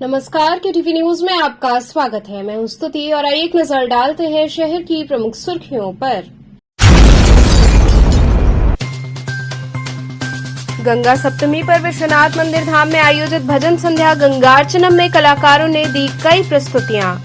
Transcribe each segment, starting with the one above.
नमस्कार के TV news में आपका स्वागत है। मैं हूं स्तुति और आइए एक नजर डालते हैं शहर की प्रमुख सुर्खियों पर। गंगा सप्तमी पर विश्वनाथ मंदिर धाम में आयोजित भजन संध्या गंगार्चनम में कलाकारों ने दी कई प्रस्तुतियां।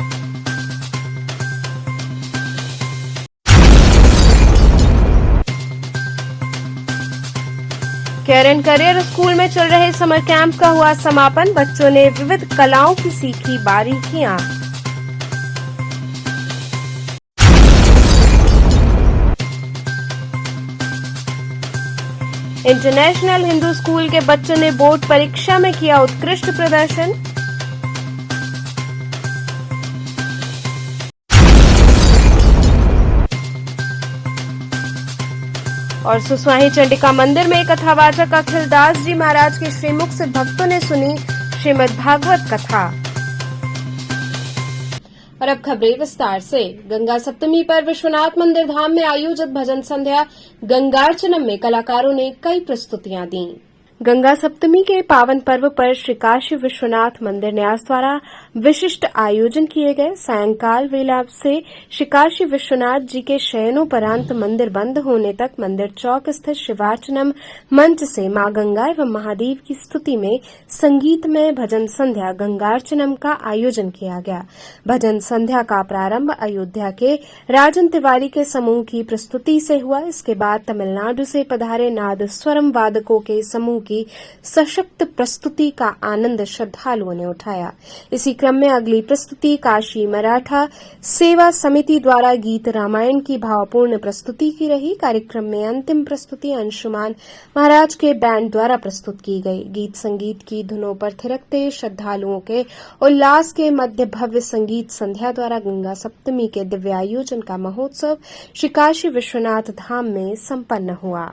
केयर एंड करियर स्कूल में चल रहे समर कैंप का हुआ समापन। बच्चों ने विविध कलाओं की सीखी बारीकियां। इंटरनेशनल हिंदू स्कूल के बच्चों ने बोर्ड परीक्षा में किया उत्कृष्ट प्रदर्शन। और सुसवाही चंडिका मंदिर में कथावाचक अखिलदास जी महाराज के श्रीमुख से भक्तों ने सुनी श्रीमद् भागवत कथा। और अब खबरें विस्तार से। गंगा सप्तमी पर विश्वनाथ मंदिर धाम में आयोजित भजन संध्या गंगार्चनम में कलाकारों ने कई प्रस्तुतियां दी। गंगा सप्तमी के पावन पर्व पर श्री काशी विश्वनाथ मंदिर न्यास द्वारा विशिष्ट आयोजन किए गए। सायंकाल वेला से श्री काशी विश्वनाथ जी के शयनोपरांत मंदिर बंद होने तक मंदिर चौक स्थित शिवार्चनम मंच से मां गंगा एवं महादेव की स्तुति में संगीतमय भजन संध्या गंगार्चनम का आयोजन किया गया। भजन संध्या का प्रारंभ अयोध्या के राजन तिवारी के समूह की प्रस्तुति से हुआ। इसके बाद तमिलनाडु से पधारे नादस्वरम वादकों के समूह की सशक्त प्रस्तुति का आनंद श्रद्धालुओं ने उठाया। इसी क्रम में अगली प्रस्तुति काशी मराठा सेवा समिति द्वारा गीत रामायण की भावपूर्ण प्रस्तुति की रही। कार्यक्रम में अंतिम प्रस्तुति अंशुमान महाराज के बैंड द्वारा प्रस्तुत की गई। गीत संगीत की धुनों पर थिरकते श्रद्धालुओं के उल्लास के मध्य भव्य संगीत संध्या द्वारा गंगा सप्तमी के दिव्य आयोजन का महोत्सव श्री काशी विश्वनाथ धाम में संपन्न हुआ।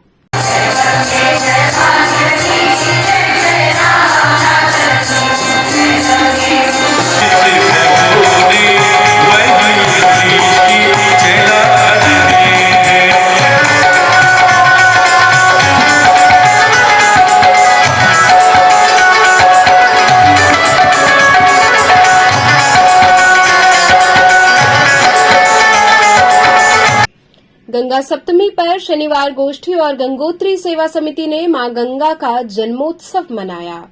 गंगा सप्तमी पर शनिवार गोष्ठी और गंगोत्री सेवा समिति ने मां गंगा का जन्मोत्सव मनाया।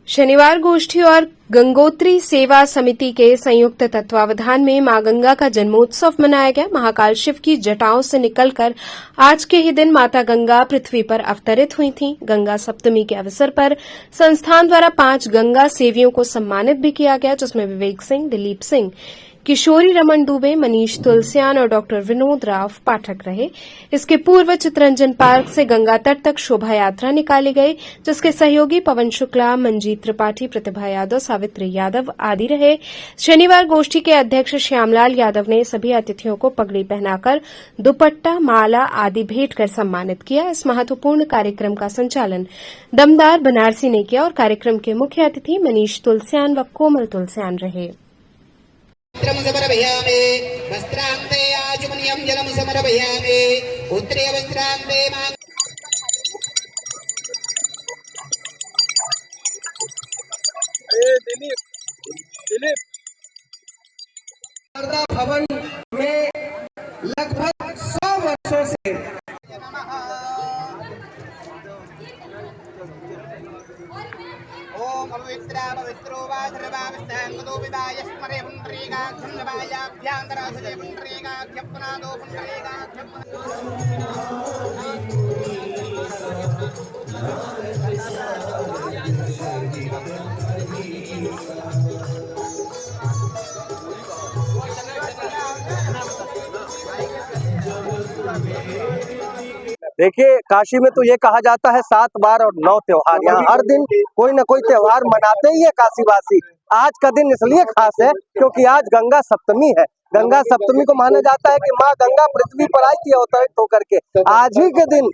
शनिवार गोष्ठी और गंगोत्री सेवा समिति के संयुक्त तत्वावधान में मां गंगा का जन्मोत्सव मनाया गया। महाकाल शिव की जटाओं से निकलकर आज के ही दिन माता गंगा पृथ्वी पर अवतरित हुई थीं। गंगा सप्तमी के अवसर पर संस्थान द्वारा 5 गंगा सेवियों को सम्मानित भी किया गया, जिसमें विवेक सिंह, दिलीप सिंह, किशोरी रमन दुबे, मनीष तुलसियान और डॉक्टर विनोद राव पाठक रहे। इसके पूर्व चितरंजन पार्क से गंगा तट तक शोभा यात्रा निकाली गई, जिसके सहयोगी पवन शुक्ला, मंजीत त्रिपाठी, प्रतिभा यादव, सावित्री यादव आदि रहे। शनिवार गोष्ठी के अध्यक्ष श्यामलाल यादव ने सभी अतिथियों को पगड़ी पहनाकर दुपट्टा, माला आदि भेंट कर सम्मानित किया। इस महत्वपूर्ण कार्यक्रम का संचालन दमदार बनारसी ने किया और कार्यक्रम के मुख्य अतिथि मनीष तुलसियान व कोमल तुलसियान रहे। समर्पयामि वस्त्रान्ते आचमनीयं जलं समर्पयामि उत्तरे वस्त्रान्ते दिलीप भवन में लगभग 100 वर्षों से ओम पवित्रा पवित्रो वा सर्वावस्थांगतो विदाय स्मरे पुंडरीकाक्षं नवायाभ्यांतरासजय पुंडरीकाक्षपनादो देखिए, काशी में तो ये कहा जाता है 7 बार और 9 त्योहार। यहाँ हर दिन कोई न कोई त्योहार मनाते ही है काशीवासी। आज का दिन इसलिए खास है क्योंकि आज गंगा सप्तमी है। गंगा सप्तमी को माना जाता है कि माँ गंगा पृथ्वी पर आई थी अवतरित होकर के। आज ही के दिन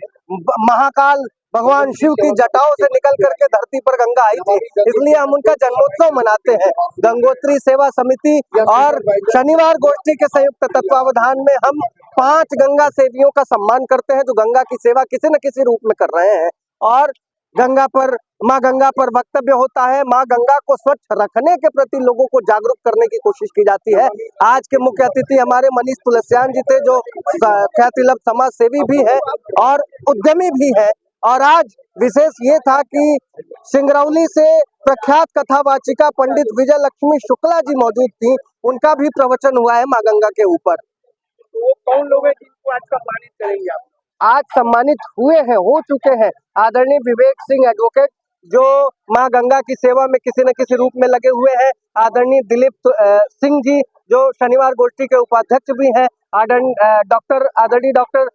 महाकाल भगवान शिव की जटाओं से निकल करके धरती पर गंगा आई थी, इसलिए हम उनका जन्मोत्सव मनाते हैं। गंगोत्री सेवा समिति और शनिवार गोष्ठी के संयुक्त तत्वावधान में हम 5 गंगा सेवियों का सम्मान करते हैं जो गंगा की सेवा किसी न किसी रूप में कर रहे हैं। और गंगा पर, माँ गंगा पर वक्तव्य होता है। माँ गंगा को स्वच्छ रखने के प्रति लोगों को जागरूक करने की कोशिश की जाती है। आज के मुख्य अतिथि हमारे मनीष तुलसियान जी थे, जो ख्यातिलब्ध समाज सेवी भी है और उद्यमी भी है। और आज विशेष ये था कि सिंगरौली से प्रख्यात कथावाचिका पंडित विजय लक्ष्मी शुक्ला जी मौजूद थी। उनका भी प्रवचन हुआ है माँ गंगा के ऊपर। तो कौन लोग हैं जिनको आज सम्मानित करेंगे आप? आज सम्मानित हुए हैं, हो चुके हैं आदरणीय विवेक सिंह एडवोकेट, जो माँ गंगा की सेवा में किसी न किसी रूप में लगे हुए हैं। आदरणीय दिलीप सिंह जी, जो शनिवार गोष्ठी के उपाध्यक्ष भी हैं। आदरणीय डॉक्टर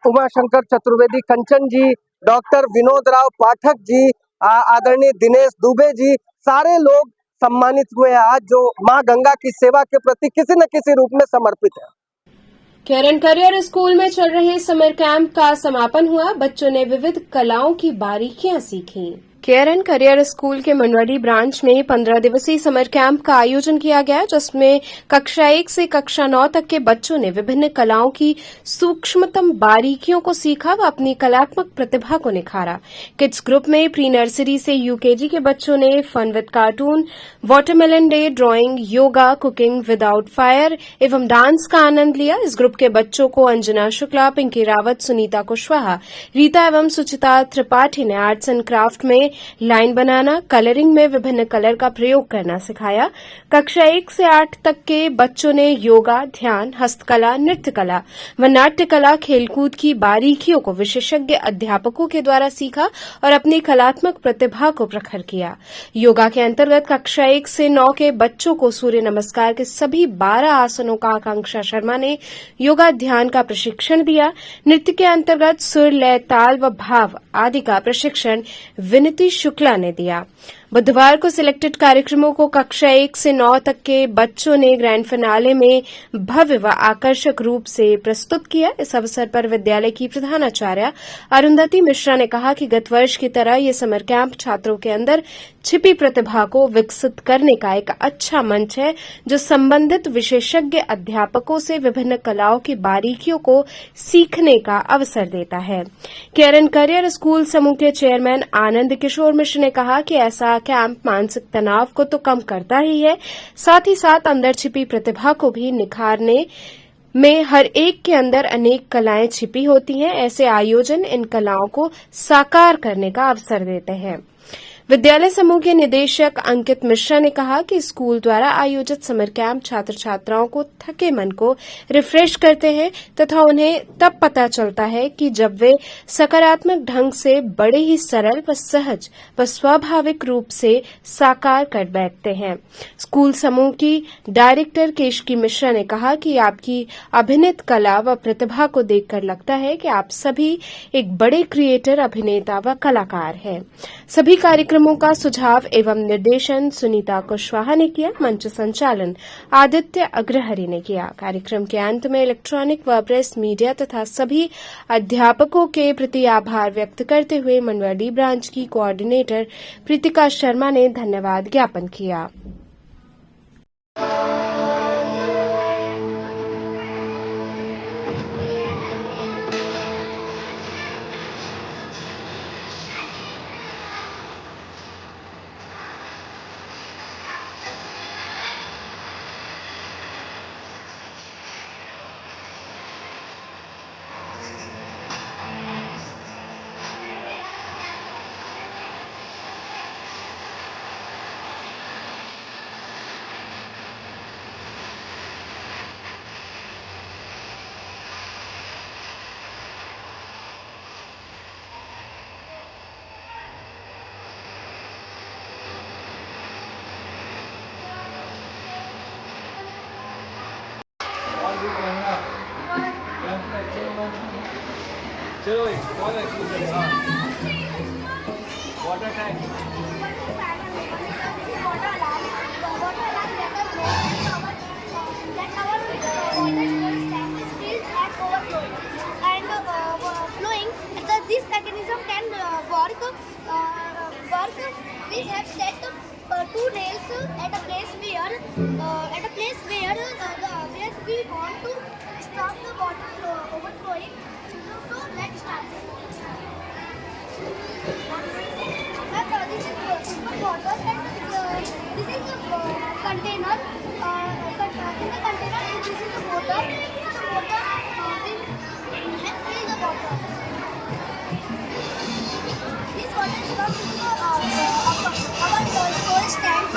उमाशंकर चतुर्वेदी कंचन जी, डॉक्टर विनोद राव पाठक जी, आदरणीय दिनेश दुबे जी, सारे लोग सम्मानित हुए हैं आज, जो माँ गंगा की सेवा के प्रति किसी न किसी रूप में समर्पित है। केरन करियर स्कूल में चल रहे समर कैंप का समापन हुआ। बच्चों ने विविध कलाओं की बारीकियां सीखी। केरन करियर स्कूल के मंडवाडी ब्रांच में 15 दिवसीय समर कैंप का आयोजन किया गया, जिसमें कक्षा 1 से कक्षा 9 तक के बच्चों ने विभिन्न कलाओं की सूक्ष्मतम बारीकियों को सीखा व अपनी कलात्मक प्रतिभा को निखारा। किड्स ग्रुप में प्री नर्सरी से यूकेजी के बच्चों ने fun with cartoon, watermelon day, drawing, yoga, cooking without fire एवं डांस का आनंद लिया। इस ग्रुप के बच्चों को अंजना शुक्ला, पिंकी रावत, सुनीता कुशवाहा, रीता एवं सुचिता त्रिपाठी ने आर्ट्स एंड क्राफ्ट में लाइन बनाना, कलरिंग में विभिन्न कलर का प्रयोग करना सिखाया। कक्षा 1 से 8 तक के बच्चों ने योगा, ध्यान, हस्तकला, नृत्य कला व नाट्य कला, खेलकूद की बारीकियों को विशेषज्ञ अध्यापकों के द्वारा सीखा और अपनी कलात्मक प्रतिभा को प्रखर किया। योगा के अंतर्गत कक्षा 1 से 9 के बच्चों को सूर्य नमस्कार के सभी 12 आसनों का आकांक्षा शर्मा ने योगा ध्यान का प्रशिक्षण दिया। नृत्य के अंतर्गत सुर, लय, ताल व भाव आदि का प्रशिक्षण विनिति शुक्ला ने दिया। बुधवार को सिलेक्टेड कार्यक्रमों को कक्षा 1 से 9 तक के बच्चों ने ग्रैंड फिनाले में भव्य व आकर्षक रूप से प्रस्तुत किया। इस अवसर पर विद्यालय की प्रधानाचार्य अरुंधति मिश्रा ने कहा कि गत वर्ष की तरह ये समर कैंप छात्रों के अंदर छिपी प्रतिभा को विकसित करने का एक अच्छा मंच है, जो संबंधित विशेषज्ञ अध्यापकों से विभिन्न कलाओं की बारीकियों को सीखने का अवसर देता है। केरन करियर स्कूल समूह के चेयरमैन आनंद किशोर मिश्र ने कहा कि ऐसा कैंप मानसिक तनाव को तो कम करता ही है, साथ ही साथ अंदर छिपी प्रतिभा को भी निखारने में हर एक के अंदर अनेक कलाएं छिपी होती हैं। ऐसे आयोजन इन कलाओं को साकार करने का अवसर देते हैं। विद्यालय समूह के निदेशक अंकित मिश्रा ने कहा कि स्कूल द्वारा आयोजित समर कैंप छात्र छात्राओं को थके मन को रिफ्रेश करते हैं तथा उन्हें तब पता चलता है कि जब वे सकारात्मक ढंग से बड़े ही सरल व सहज व स्वाभाविक रूप से साकार कर बैठते हैं। स्कूल समूह की डायरेक्टर केशकी मिश्रा ने कहा कि आपकी अभिनीत कला व प्रतिभा को देखकर लगता है कि आप सभी एक बड़े क्रिएटर, अभिनेता व कलाकार हैं। सभी कार्यक्रमों का सुझाव एवं निर्देशन सुनीता कुशवाहा ने किया। मंच संचालन आदित्य अग्रहरि ने किया। कार्यक्रम के अंत में इलेक्ट्रॉनिक व प्रेस मीडिया तथा सभी अध्यापकों के प्रति आभार व्यक्त करते हुए मंडवाडी ब्रांच की कोऑर्डिनेटर प्रीतिका शर्मा ने धन्यवाद ज्ञापन किया। चलो बहुत अच्छी water tank this mechanism can work. We have set 2 nails at a place where where we want to stop the water overflowing. So let's start. this is super water and this is a container. In the container, this is the water. This water and fill the water. This water is come to our storage tank.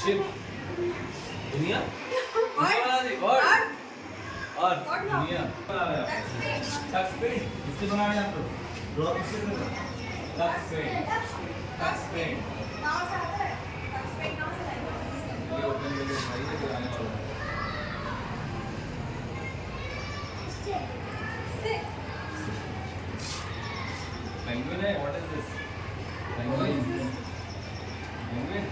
Ship दुनिया बना दी और दुनिया इससे बना रहे हैं आप लोग ये ओपन करके भाई के आने छोड़ पेंगुइन है what is this penguin penguin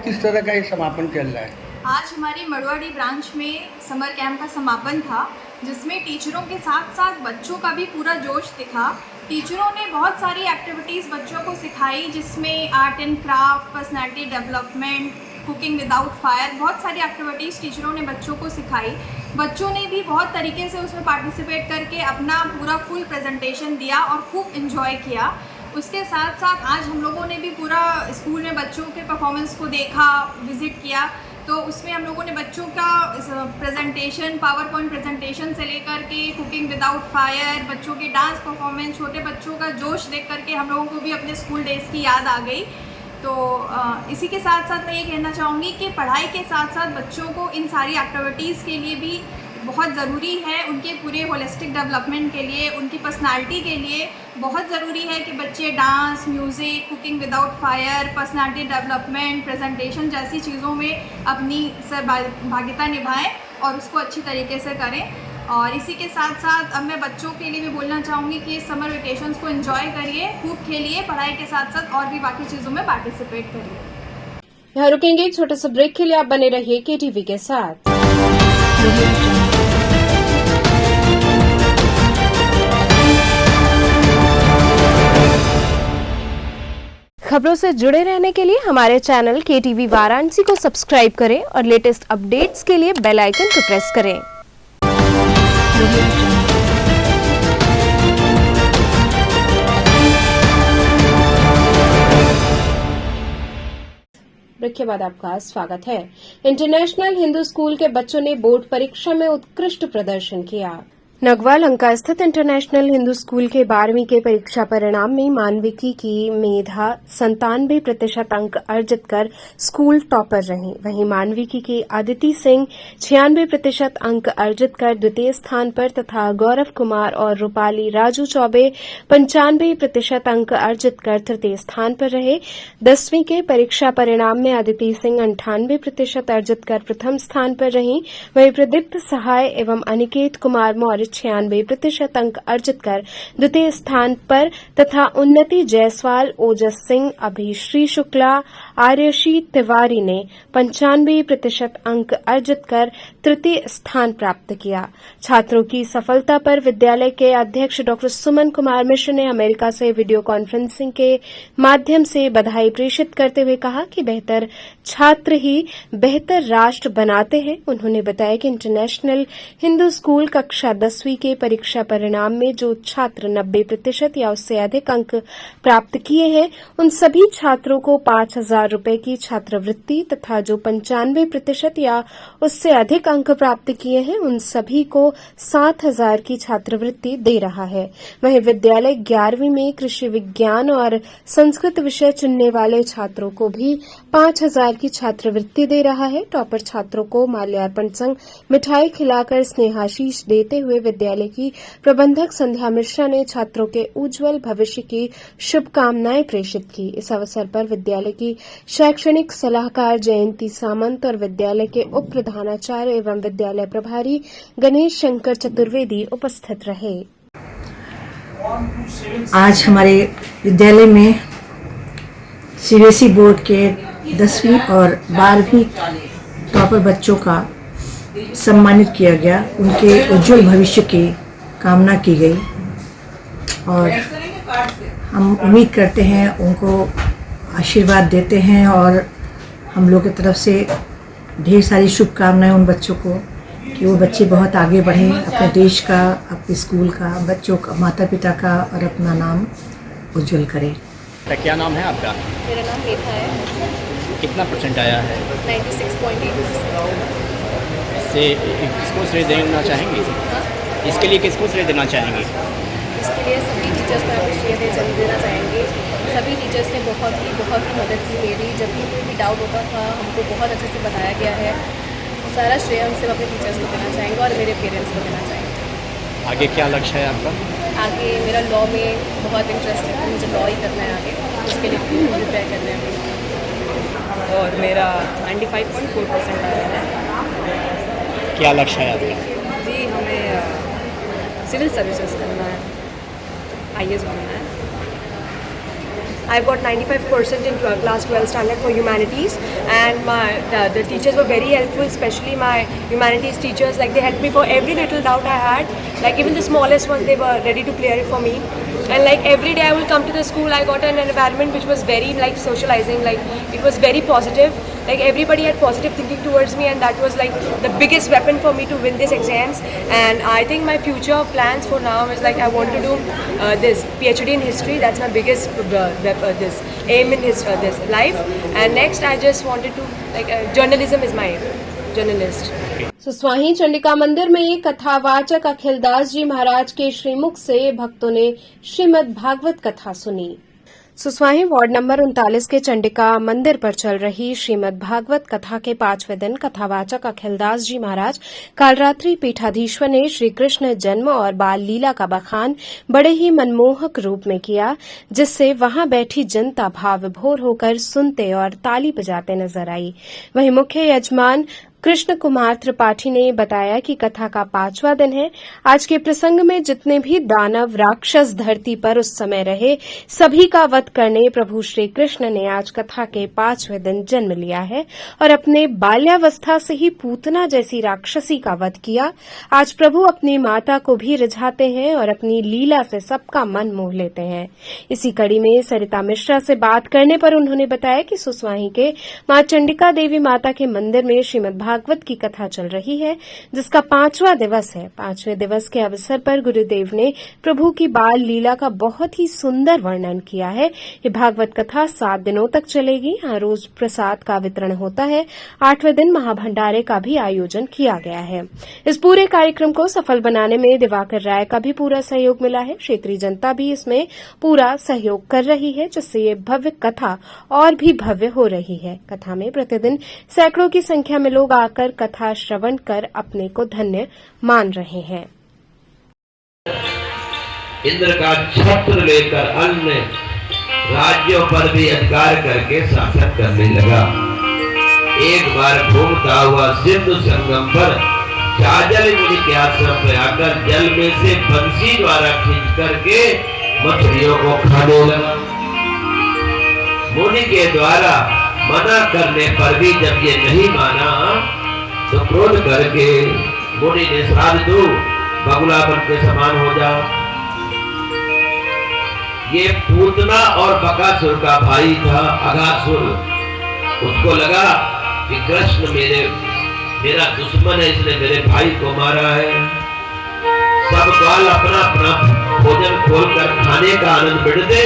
किस तरह का ये समापन चल रहा है? आज हमारी मड़वाड़ी ब्रांच में समर कैंप का समापन था, जिसमें टीचरों के साथ साथ बच्चों का भी पूरा जोश दिखा। टीचरों ने बहुत सारी एक्टिविटीज़ बच्चों को सिखाई, जिसमें art and craft, personality development, cooking without fire, बहुत सारी एक्टिविटीज़ टीचरों ने बच्चों को सिखाई। बच्चों ने भी बहुत तरीके से उसमें पार्टिसिपेट करके अपना पूरा फुल प्रेजेंटेशन दिया और खूब इन्जॉय किया। उसके साथ साथ आज हम लोगों ने भी पूरा स्कूल में बच्चों के परफॉर्मेंस को देखा, विज़िट किया, तो उसमें हम लोगों ने बच्चों का प्रेजेंटेशन, पावर पॉइंट प्रेजेंटेशन से लेकर के कुकिंग विदाउट फायर, बच्चों की डांस परफॉर्मेंस, छोटे बच्चों का जोश देख करके हम लोगों को भी अपने स्कूल डेज़ की याद आ गई। तो इसी के साथ साथ मैं ये कहना चाहूँगी कि पढ़ाई के साथ साथ बच्चों को इन सारी एक्टिविटीज़ के लिए भी बहुत ज़रूरी है, उनके पूरे होलिस्टिक डेवलपमेंट के लिए, उनकी पर्सनालिटी के लिए बहुत ज़रूरी है कि बच्चे dance, music, cooking without fire, personality development, presentation जैसी चीज़ों में अपनी सहभागिता निभाएं और उसको अच्छी तरीके से करें। और इसी के साथ साथ अब मैं बच्चों के लिए भी बोलना चाहूँगी कि समर वेकेशंस को एंजॉय करिए, खूब खेलिए, पढ़ाई के साथ साथ और भी बाकी चीज़ों में पार्टिसिपेट करिए। यहाँ रुकेंगे एक छोटे से ब्रेक के लिए। आप बने रहिए KTV के साथ। खबरों से जुड़े रहने के लिए हमारे चैनल KTV वाराणसी को सब्सक्राइब करें और लेटेस्ट अपडेट्स के लिए बेल आइकन को प्रेस करें। ब्रेक के बाद आपका स्वागत है। इंटरनेशनल हिंदू स्कूल के बच्चों ने बोर्ड परीक्षा में उत्कृष्ट प्रदर्शन किया। नगवा लंका स्थित इंटरनेशनल हिंदू स्कूल के 12वीं के परीक्षा परिणाम में मानविकी की मेधा 97% अंक अर्जित कर स्कूल टॉपर रही। वहीं मानविकी की अदिति सिंह 96% अंक अर्जित कर द्वितीय स्थान पर तथा गौरव कुमार और रूपाली राजू चौबे 95% अंक अर्जित कर तृतीय स्थान पर रहे। 10वीं के परीक्षा परिणाम में अदिति सिंह 98% अर्जित कर प्रथम स्थान पर रही। वहीं प्रदीप्त सहाय एवं अनिकेत कुमार मौर्य 96% अंक अर्जित कर द्वितीय स्थान पर तथा उन्नति जायसवाल, ओजस सिंह, अभिश्री शुक्ला, आर्यशी तिवारी ने 95% अंक अर्जित कर तृतीय स्थान प्राप्त किया। छात्रों की सफलता पर विद्यालय के अध्यक्ष डॉ सुमन कुमार मिश्र ने अमेरिका से वीडियो कॉन्फ्रेंसिंग के माध्यम से बधाई प्रेषित करते हुए कहा कि बेहतर छात्र ही बेहतर राष्ट्र बनाते हैं। उन्होंने बताया कि इंटरनेशनल हिंदू स्कूल कक्षा 10वीं के परीक्षा परिणाम में जो छात्र 90% या उससे अधिक अंक प्राप्त किए हैं उन सभी छात्रों को 5,000 रूपये की छात्रवृत्ति तथा जो 95% या उससे अधिक अंक प्राप्त किए हैं उन सभी को 7,000 की छात्रवृत्ति दे रहा है। वहीं विद्यालय 11वीं में कृषि विज्ञान और संस्कृत विषय चुनने वाले छात्रों को भी 5,000 की छात्रवृत्ति दे रहा है। टॉपर छात्रों को माल्यार्पण संग मिठाई खिलाकर स्नेहाशीष देते हुए विद्यालय की प्रबंधक संध्या मिश्रा ने छात्रों के उज्जवल भविष्य की शुभकामनाएं प्रेषित की। इस अवसर पर विद्यालय की शैक्षणिक सलाहकार जयंती सामंत और विद्यालय के उप प्रधानाचार्य एवं विद्यालय प्रभारी गणेश शंकर चतुर्वेदी उपस्थित रहे। आज हमारे विद्यालय में CBSE बोर्ड के 10वीं और 12वीं टॉपर बच्चों का सम्मानित किया गया। उनके उज्जवल भविष्य की कामना की गई और हम उम्मीद करते हैं, उनको आशीर्वाद देते हैं और हम लोग की तरफ से ढेर सारी शुभकामनाएं उन बच्चों को कि वो बच्चे बहुत आगे बढ़ें, अपने देश का, अपने स्कूल का, बच्चों का, माता पिता का और अपना नाम उज्जवल करें। क्या नाम है आपका? मेरा नाम मेधा है। कितना परसेंट आया है? 96.8%। इससे किसको श्रेय देना चाहेंगे? इसके लिए किसको श्रेय देना चाहेंगे? इसके लिए सभी टीचर्स को आप श्रेय देना चाहेंगे। सभी टीचर्स ने बहुत ही मदद की मेरी। जब भी कोई भी डाउट होता था हमको बहुत अच्छे से बताया गया है। सारा श्रेय हम सिर्फ अपने टीचर्स को देना चाहेंगे और मेरे पेरेंट्स को देना चाहेंगे। आगे क्या लक्ष्य है आपका? आगे मेरा लॉ में बहुत इंटरेस्ट है, मुझे लॉ ही करना है आगे, उसके लिए प्रिपेयर करना है। और मेरा 95.4% आया है। क्या लक्ष्य है आपका? जी हमें सिविल सर्विसेज करना है, IAS बनना है। I got 95% in class 12 standard for humanities, and the teachers were very helpful, especially my humanities teachers. Like they helped me for every little doubt I had. Like even the smallest ones, they were ready to clear it for me. And like every day I will come to the school, I got an environment which was very like socializing. Like it was very positive. Like everybody had positive thinking towards me, and that was like the biggest weapon for me to win these exams. And I think my future plans for now is like I want to do this PhD in history. That's my biggest this aim in this life. And next I just wanted to like journalism is my aim. Journalist. सुस्वाही Chandika मंदिर में कथावाचक अखिलदास जी महाराज के श्रीमुख से भक्तों ने श्रीमद् भागवत कथा सुनी। सुसवाही ward number 39 के चंडिका मंदिर पर चल रही श्रीमद् भागवत कथा के 5वें दिन कथावाचक अखिलदास जी महाराज कालरात्रि पीठाधीश्वर ने श्री कृष्ण जन्म और बाल लीला का बखान बड़े ही मनमोहक रूप में किया, जिससे वहां बैठी जनता भाव विभोर होकर सुनते और ताली बजाते नजर आई। वहीं मुख्य यजमान कृष्ण कुमार त्रिपाठी ने बताया कि कथा का 5वां दिन है। आज के प्रसंग में जितने भी दानव राक्षस धरती पर उस समय रहे, सभी का वध करने प्रभु श्री कृष्ण ने आज कथा के 5वें दिन जन्म लिया है और अपने बाल्यावस्था से ही पूतना जैसी राक्षसी का वध किया। आज प्रभु अपनी माता को भी रिझाते हैं और अपनी लीला से सबका मन मोह लेते हैं। इसी कड़ी में सरिता मिश्रा से बात करने पर उन्होंने बताया कि सुसवाही के मां चंडिका देवी माता के मंदिर में श्रीमद् भागवत की कथा चल रही है, जिसका 5वां दिवस है। 5वें दिवस के अवसर पर गुरुदेव ने प्रभु की बाल लीला का बहुत ही सुंदर वर्णन किया है। ये भागवत कथा 7 दिनों तक चलेगी। यहाँ रोज प्रसाद का वितरण होता है। 8वें दिन महाभंडारे का भी आयोजन किया गया है। इस पूरे कार्यक्रम को सफल बनाने में दिवाकर राय का भी पूरा सहयोग मिला है। क्षेत्रीय जनता भी इसमें पूरा सहयोग कर रही है, जिससे ये भव्य कथा और भी भव्य हो रही है। कथा में प्रतिदिन सैकड़ों की संख्या में लोग आकर कथा श्रवण कर अपने को धन्य मान रहे हैं। इंद्र का छत्र लेकर अन्य राज्यों पर भी अधिकार करके शासन करने लगा। एक बार घूमता हुआ सिंधु संगम पर जाजल मुनि के आश्रम में आकर जल में से बंसी द्वारा खींच करके मछलियों को खाने लगा। मुनि के द्वारा मना करने पर भी जब ये नहीं माना तो क्रोध करके मुनि ने श्राद्ध दो, बगुला बन के समान हो जाओ। ये पूतना और बकासुर का भाई था अघासुर। उसको लगा कि कृष्ण मेरा दुश्मन है, इसने मेरे भाई को मारा है। सब काल अपना अपना भोजन खोलकर खाने का आनंद बिड़ते।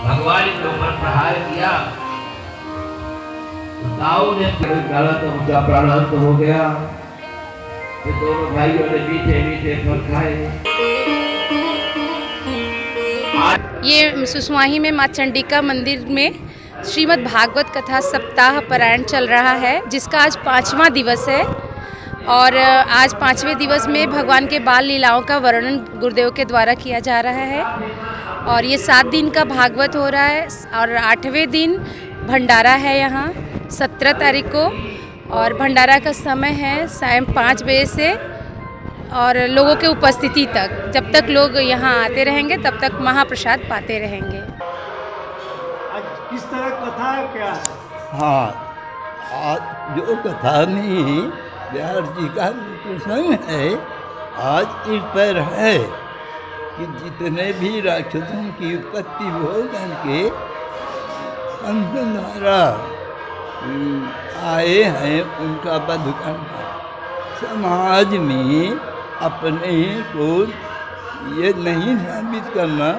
भगवान के ऊपर प्रहार किया, दाऊ ने डाला तो उनका प्राणांत हो गया। ये दोनों भाइयों ने मीठे मीठे फल खाए। ये सुसवाही में मां चंडिका मंदिर में श्रीमद् भागवत कथा सप्ताह पारायण चल रहा है, जिसका आज 5वां दिवस है। और आज 5वें दिवस में भगवान के बाल लीलाओं का वर्णन गुरुदेव के द्वारा किया जा रहा है। और ये 7 दिन का भागवत हो रहा है और 8वें दिन भंडारा है यहाँ 17 तारीख को। और भंडारा का समय है शाम 5 बजे से और लोगों के उपस्थिति तक। जब तक लोग यहाँ आते रहेंगे तब तक महाप्रसाद पाते रहेंगे। आज किस तरह कथा है क्या? हाँ, आज जो कथा में व्यास जी का प्रसंग है, आज इस पर है कि जितने भी राक्षसों की उत्पत्ति हो करके कंस द्वारा आए हैं, उनका वध करना। समाज में अपने को ये नहीं साबित करना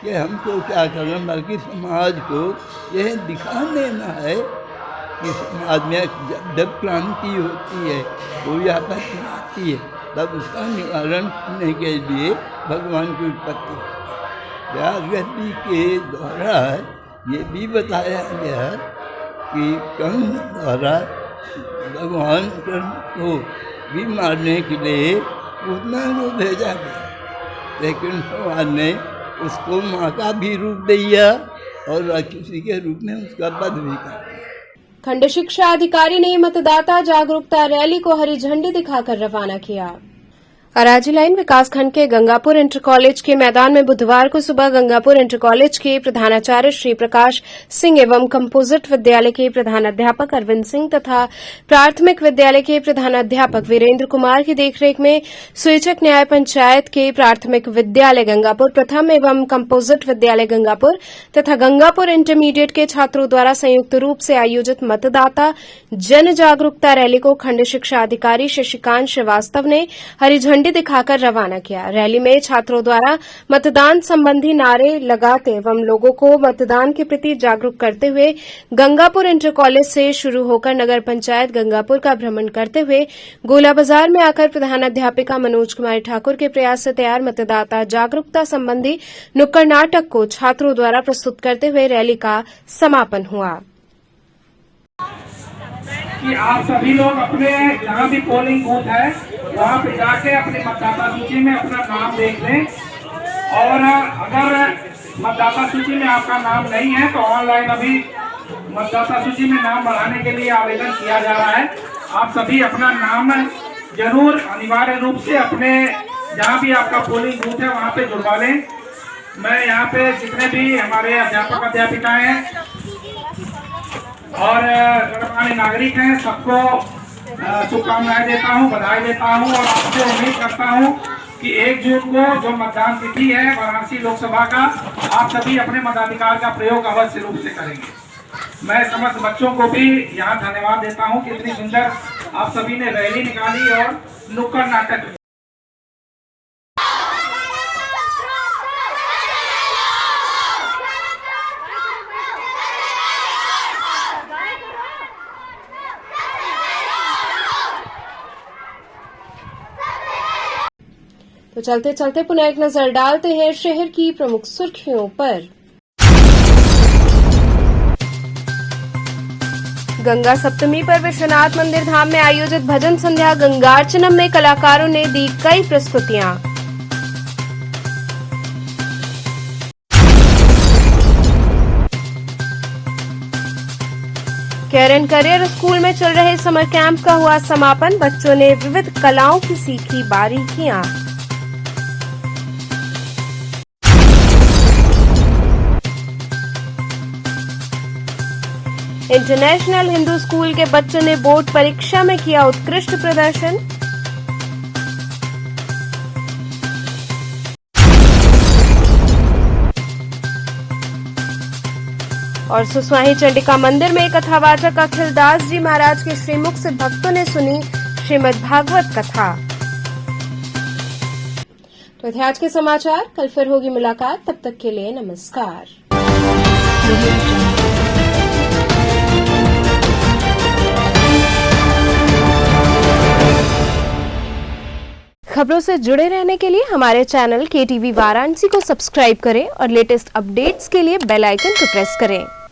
कि हमको क्या करना, बल्कि समाज को यह दिखा देना है कि समाज में जब क्रांति होती है, कोई आपत्ति आती है, तब उसका निवारण करने के लिए भगवान की उत्पत्ति। व्यास जी के द्वारा ये भी बताया गया कि कंस द्वारा भगवान कृष्ण को भी मारने के लिए पूतना को भेजा गया, लेकिन भगवान ने उसको माँ का भी रूप दिया और राक्षसी के रूप में उसका वध भी कर दिया। खंड शिक्षा अधिकारी ने मतदाता जागरूकता रैली को हरी झंडी दिखाकर रवाना किया। अराजी लाइन विकासखंड के गंगापुर इंटर कॉलेज के मैदान में बुधवार को सुबह गंगापुर इंटर कॉलेज के प्रधानाचार्य श्री प्रकाश सिंह एवं कंपोजिट विद्यालय के प्रधानाध्यापक अरविंद सिंह तथा प्राथमिक विद्यालय के प्रधानाध्यापक वीरेंद्र कुमार की देखरेख में सूचक न्याय पंचायत के प्राथमिक विद्यालय गंगापुर प्रथम एवं कंपोजिट विद्यालय गंगापुर तथा गंगापुर इंटरमीडिएट के छात्रों द्वारा संयुक्त रूप से आयोजित मतदाता जन जागरूकता रैली को खंड शिक्षा अधिकारी शशिकांत श्रीवास्तव ने हरी झंडी दिखाकर रवाना किया। रैली में छात्रों द्वारा मतदान संबंधी नारे लगाते एवं लोगों को मतदान के प्रति जागरूक करते हुए गंगापुर इंटर कॉलेज से शुरू होकर नगर पंचायत गंगापुर का भ्रमण करते हुए गोला बाजार में आकर प्रधानाध्यापिका मनोज कुमारी ठाकुर के प्रयास से तैयार मतदाता जागरूकता संबंधी नुक्कड़ नाटक को छात्रों द्वारा प्रस्तुत करते हुए रैली का समापन हुआ। कि आप सभी लोग अपने जहाँ भी पोलिंग बूथ है वहाँ पे जाके अपने मतदाता सूची में अपना नाम देख लें और अगर मतदाता सूची में आपका नाम नहीं है तो ऑनलाइन अभी मतदाता सूची में नाम बढ़ाने के लिए आवेदन किया जा रहा है। आप सभी अपना नाम जरूर अनिवार्य रूप से अपने जहाँ भी आपका पोलिंग बूथ है वहाँ पे जुड़वा लें। मैं यहाँ पे जितने भी हमारे अध्यापक अध्यापिकाएं हैं और गणमान्य नागरिक हैं सबको शुभकामनाएं देता हूं, बधाई देता हूं और आपसे उम्मीद करता हूं कि 1 जून को जो मतदान तिथि है वाराणसी लोकसभा का आप सभी अपने मताधिकार का प्रयोग अवश्य रूप से करेंगे। मैं समस्त बच्चों को भी यहाँ धन्यवाद देता हूं कि इतनी सुंदर आप सभी ने रैली निकाली और नुक्कड़ नाटक। तो चलते चलते पुनः एक नजर डालते हैं शहर की प्रमुख सुर्खियों पर। गंगा सप्तमी पर विश्वनाथ मंदिर धाम में आयोजित भजन संध्या गंगार्चनम में कलाकारों ने दी कई प्रस्तुतियां। केरन करियर स्कूल में चल रहे समर कैंप का हुआ समापन। बच्चों ने विविध कलाओं की सीखी बारीकियां। इंटरनेशनल हिंदू स्कूल के बच्चों ने बोर्ड परीक्षा में किया उत्कृष्ट प्रदर्शन। और सुस्वाही चंडिका मंदिर में कथावाचक अखिल दास जी महाराज के श्रीमुख से भक्तों ने सुनी श्रीमद् भागवत कथा। तो थे आज के समाचार, कल फिर होगी मुलाकात, तब तक के लिए नमस्कार। खबरों से जुड़े रहने के लिए हमारे चैनल KTV वाराणसी को सब्सक्राइब करें और लेटेस्ट अपडेट्स के लिए बेल आइकन को प्रेस करें।